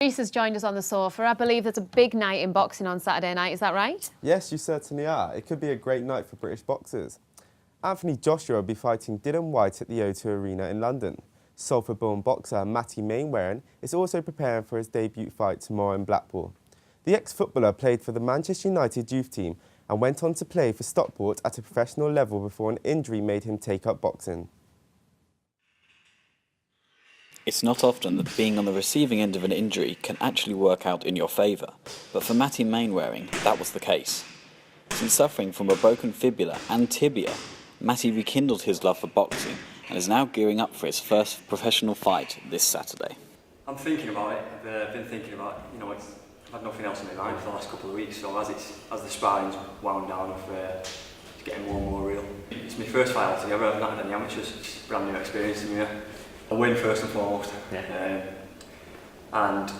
Reece has joined us on the sofa. I believe there's a big night in boxing on Saturday night, is that right? Yes, you certainly are. It could be a great night for British boxers. Anthony Joshua will be fighting Dylan White at the O2 Arena in London. Salford-born boxer Matty Mainwaring is also preparing for his debut fight tomorrow in Blackpool. The ex-footballer played for the Manchester United youth team and went on to play for Stockport at a professional level before an injury made him take up boxing. It's not often that being on the receiving end of an injury can actually work out in your favour, but for Matty Mainwaring, that was the case. Since suffering from a broken fibula and tibia, Matty rekindled his love for boxing and is now gearing up for his first professional fight this Saturday. I'm thinking about it. I've been thinking about it. I've had nothing else in my mind for the last couple of weeks, so as the sparring's wound down, it's getting more and more real. It's my first fight altogether. I've not had any amateurs. It's a brand new experience to me. A win first and foremost, and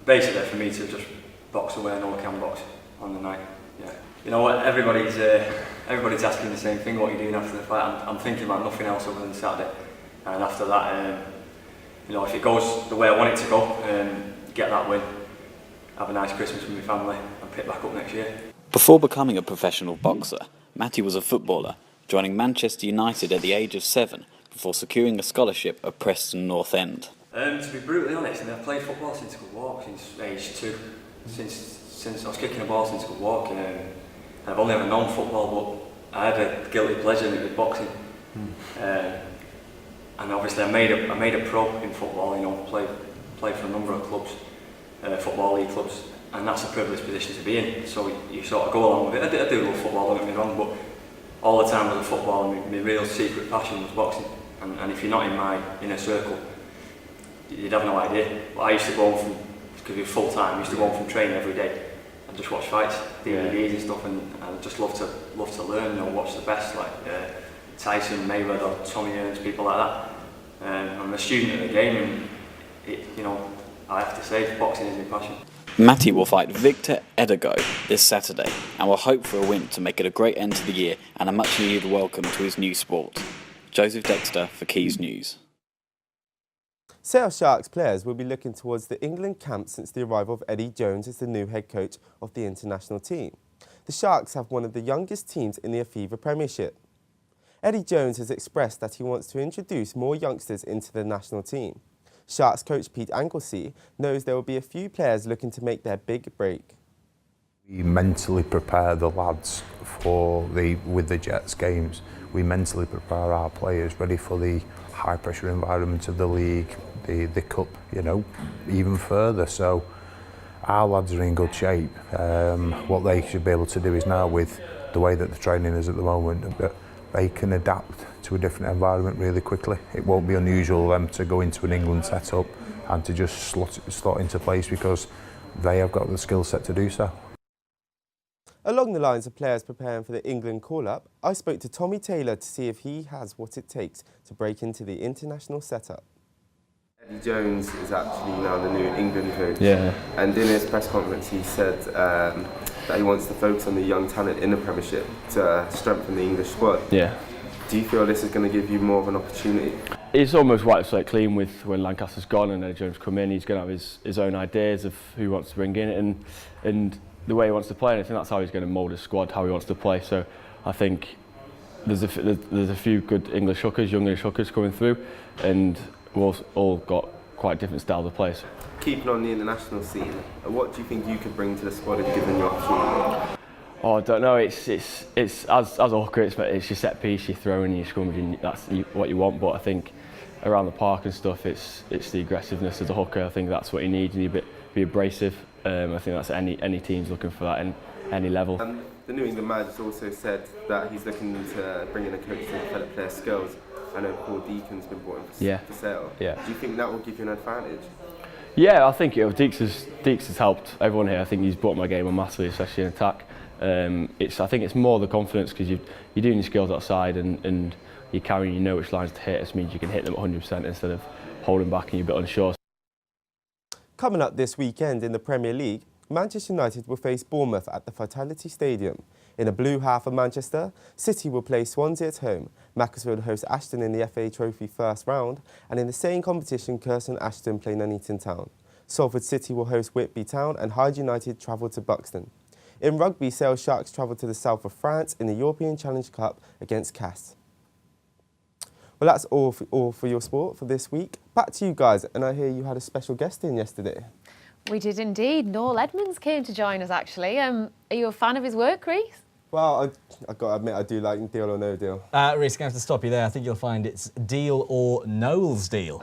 basically for me to just box away, I know I can box on the night. Yeah, you know what? Everybody's asking the same thing. What are you doing after the fight? I'm thinking about nothing else other than Saturday, and after that, if it goes the way I want it to go, get that win, have a nice Christmas with my family, and pick back up next year. Before becoming a professional boxer, Matty was a footballer, joining Manchester United at the age of 7. Before securing a scholarship at Preston North End. To be brutally honest, I've played football since I could walk, since age 2. Since I was kicking a ball since I could walk, and I've only ever known football, but I had a guilty pleasure with boxing. And obviously I made a pro in football. Played for a number of clubs, football league clubs, and that's a privileged position to be in. So you sort of go along with it. I do love football, don't get me wrong, but all the time with football, my real secret passion was boxing. And if you're not in my inner circle, you'd have no idea. But I used to go home because we were full time, I used to go home from training every day and just watch fights, DVDs and stuff, and I just love to learn, watch the best, like Tyson, Mayweather, Tommy Hearns, people like that. I'm a student of the game, and I have to say, boxing is my passion. Matty will fight Victor Edigo this Saturday and will hope for a win to make it a great end to the year and a much needed welcome to his new sport. Joseph Dexter for Keys News. Sale Sharks players will be looking towards the England camp since the arrival of Eddie Jones as the new head coach of the international team. The Sharks have one of the youngest teams in the AFIVA Premiership. Eddie Jones has expressed that he wants to introduce more youngsters into the national team. Sharks coach Pete Anglesey knows there will be a few players looking to make their big break. We mentally prepare the lads with the Jets games. We mentally prepare our players ready for the high pressure environment of the league, the cup, even further. So our lads are in good shape. What they should be able to do is now, with the way that the training is at the moment, that they can adapt to a different environment really quickly. It won't be unusual for them to go into an England setup and to just slot into place because they have got the skill set to do so. Along the lines of players preparing for the England call-up, I spoke to Tommy Taylor to see if he has what it takes to break into the international setup. Eddie Jones is actually now the new England coach. Yeah. And in his press conference he said that he wants to focus on the young talent in the Premiership to strengthen the English squad. Yeah. Do you feel this is going to give you more of an opportunity? It's almost wiped the slate clean with when Lancaster's gone and Eddie Jones come in. He's going to have his own ideas of who he wants to bring in and the way he wants to play, and I think that's how he's going to mould his squad, how he wants to play. So I think there's a few good young English hookers coming through, and we've all got quite different styles of play. Keeping on the international scene, what do you think you could bring to the squad if given your opportunity? Oh, I don't know. It's as a hooker, it's your set piece, your throwing, your scrummaging. That's what you want. But I think around the park and stuff, it's the aggressiveness as a hooker. I think that's what you need. You need to be abrasive. I think that's any team's looking for that in any level. The New England manager's also said that he's looking to bring in a coach to develop their skills. I know Paul Deacon's been brought in for Sale. Yeah. Do you think that will give you an advantage? Yeah, I think Deeks has helped everyone here. I think he's brought my game on massively, especially in attack. I think it's more the confidence because you're doing your skills outside and you're carrying, you know which lines to hit. It means you can hit them 100% instead of holding back and you're a bit unsure. Coming up this weekend in the Premier League, Manchester United will face Bournemouth at the Vitality Stadium. In a blue half of Manchester, City will play Swansea at home, Macclesfield host Ashton in the FA Trophy first round, and in the same competition, Kirsten Ashton play Nuneaton Town. Salford City will host Whitby Town and Hyde United travel to Buxton. In rugby, Sale Sharks travel to the south of France in the European Challenge Cup against Cass. Well, that's all for your sport for this week. Back to you guys, and I hear you had a special guest in yesterday. We did indeed. Noel Edmonds came to join us, actually. Are you a fan of his work, Reece? Well, I've got to admit, I do like Deal or No Deal. Reece, I'm going to have to stop you there. I think you'll find it's Deal or Noel's Deal.